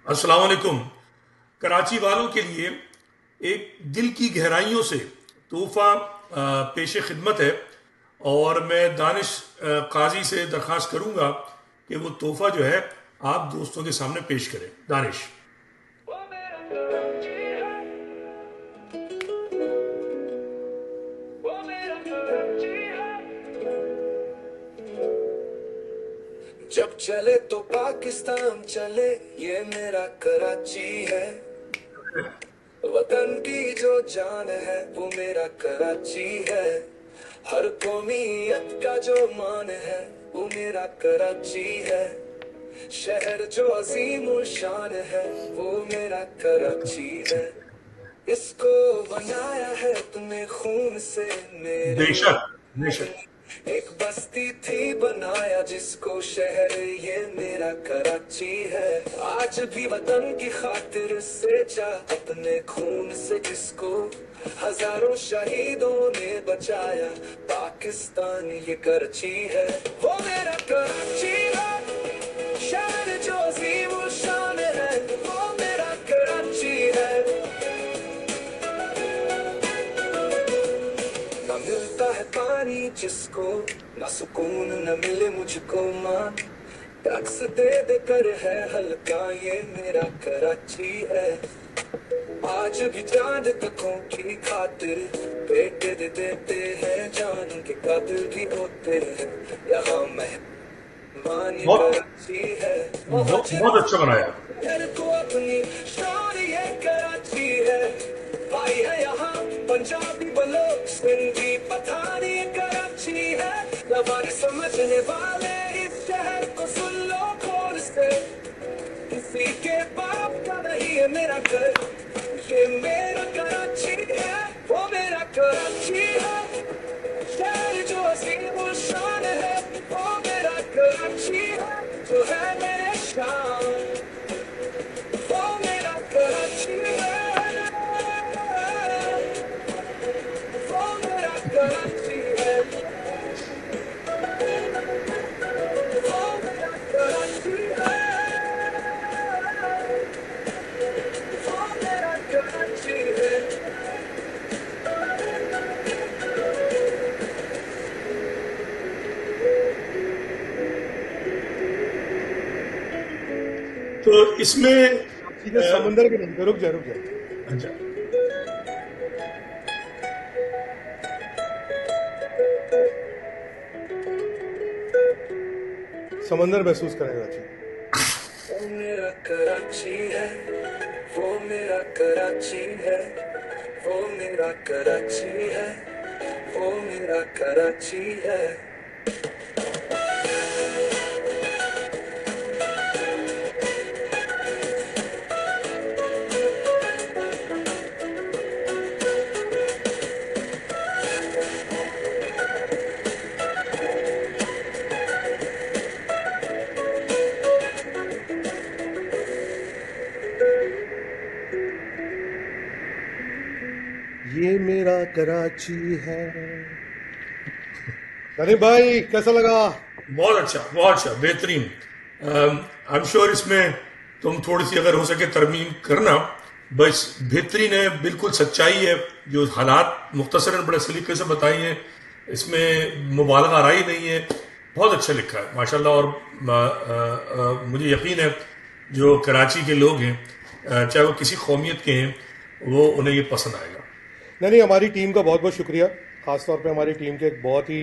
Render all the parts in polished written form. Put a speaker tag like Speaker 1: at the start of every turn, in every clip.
Speaker 1: अस्सलाम वालेकुम। कराची वालों के लिए एक दिल की गहराइयों से तोहफा पेश खिदमत है। और मैं दानिश काजी से दरख्वास्त करूंगा कि वो तोहफा जो है आप दोस्तों के सामने पेश करें। दानिश।
Speaker 2: जब चले तो पाकिस्तान चले, ये मेरा कराची है। वतन की जो जान है वो मेरा कराची है। हर कौमियत का जो मान है वो मेरा कराची है। शहर जो अजीम और शान है वो मेरा कराची है। इसको बनाया है तुम्हें खून से मेरे।
Speaker 1: बेशक, बेशक।
Speaker 2: एक बस्ती थी बनाया जिसको शहर, ये मेरा कराची है। आज भी वतन की खातिर सेचा अपने खून से जिसको, हजारों शहीदों ने बचाया पाकिस्तान ये कराची है। वो मेरा कराची है। शहर जो अजीम और शान है वो मेरा कराची है। ना मिलता है पानी जिसको, ना सुकून न मिले मुझको मां। टैक्स दे दे कर है हल्का ये मेरा कराची है। आज भी चांद तकों की खातिर बेटे दे देते हैं जान के कातिल भी होते हैं। यहाँ मेहमान ये
Speaker 1: बहुत
Speaker 2: कराची है।
Speaker 1: बहुत अच्छा बनाया।
Speaker 2: घर को अपनी शान ये कराची है। भाई है यहाँ पंजाबी बलोच सिंधी पठानी ये कराची है। लवार समझने वाले इस शहर को सुन लो गौर से। किसी के बाप का नहीं है मेरा घर, ये मेरा कराची है। वो मेरा कराची है। शहर जो अजीम और शान है वो मेरा कराची है। जो है मेरे शान वो मेरा कराची है। वो मेरा कराची है। वो मेरा कराची है। वो मेरा कराची है।
Speaker 1: तो इसमें
Speaker 3: सीधे समंदर के नाम पे रुक जा रुक जा।
Speaker 1: अच्छा,
Speaker 3: समंदर महसूस करेगा जी।
Speaker 2: वो मेरा कराची है। वो मेरा कराची है। वो मेरा कराची है। वो मेरा कराची है।
Speaker 3: ये मेरा कराची है। अरे भाई कैसा लगा?
Speaker 1: बहुत अच्छा, बहुत अच्छा, बेहतरीन। आई एम श्योर इसमें तुम थोड़ी सी अगर हो सके तरमीम करना। बस बेहतरीन है, बिल्कुल सच्चाई है। जो हालात मुख्तसरन बड़े सलीके से बताई हैं, इसमें मुबालगा आराई नहीं है। बहुत अच्छा लिखा है माशाल्लाह। और मुझे यकीन है जो कराची के लोग हैं, चाहे वो किसी कौमियत के हैं, वो उन्हें ये पसंद आएगा।
Speaker 3: नहीं, हमारी टीम का बहुत बहुत शुक्रिया। ख़ास तौर पे हमारी टीम के एक बहुत ही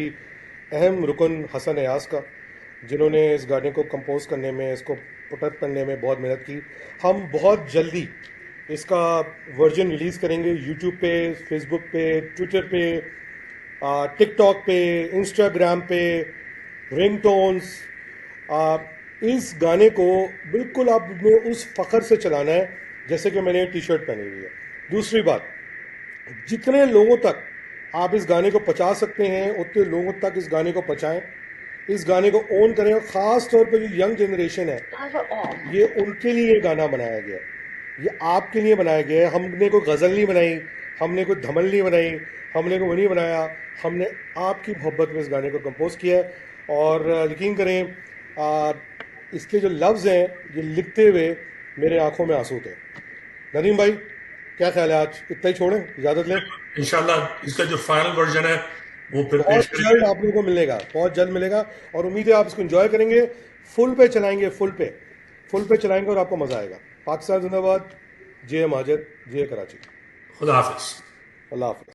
Speaker 3: अहम रुकन हसन अयाज का, जिन्होंने इस गाने को कंपोज करने में, इसको पुटअप करने में बहुत मेहनत की। हम बहुत जल्दी इसका वर्जन रिलीज़ करेंगे यूट्यूब पे, फेसबुक पे, ट्विटर पे, टिकटॉक पे, इंस्टाग्राम पे, रिंगटोन्स। इस गाने को बिल्कुल आपने उस फ़ख्र से चलाना है जैसे कि मैंने टी शर्ट पहनी हुई है। दूसरी बात, जितने लोगों तक आप इस गाने को पहुंचा सकते हैं उतने लोगों तक इस गाने को पहुंचाएं, इस गाने को ओन करें। और ख़ास तौर पर जो यंग जनरेशन है, ये उनके लिए ये गाना बनाया गया है, ये आपके लिए बनाया गया है। हमने कोई गज़ल नहीं बनाई, हमने कोई धमल नहीं बनाई, हमने कोई वो नहीं बनाया। हमने आपकी मोहब्बत में इस गाने को कंपोज किया है। और यकीन करें, इसके जो लफ्ज़ हैं ये लिखते हुए मेरे आंखों में आंसू थे। नदीम भाई, क्या ख्याल है, आज इतना ही छोड़ें, इजाजत लें?
Speaker 1: इंशाल्लाह इसका जो फाइनल वर्जन है वो फिर पेश
Speaker 3: बहुत जल्द
Speaker 1: करेंगे।
Speaker 3: आप लोगों को मिलेगा, बहुत जल्द मिलेगा, और उम्मीद है आप इसको एंजॉय करेंगे। फुल पे चलाएंगे, फुल पे चलाएंगे और आपको मजा आएगा। पाकिस्तान जिंदाबाद। जे एम हाजिर, जे कराची।
Speaker 1: खुदा हाफिज।
Speaker 3: अल्लाह हाफिज।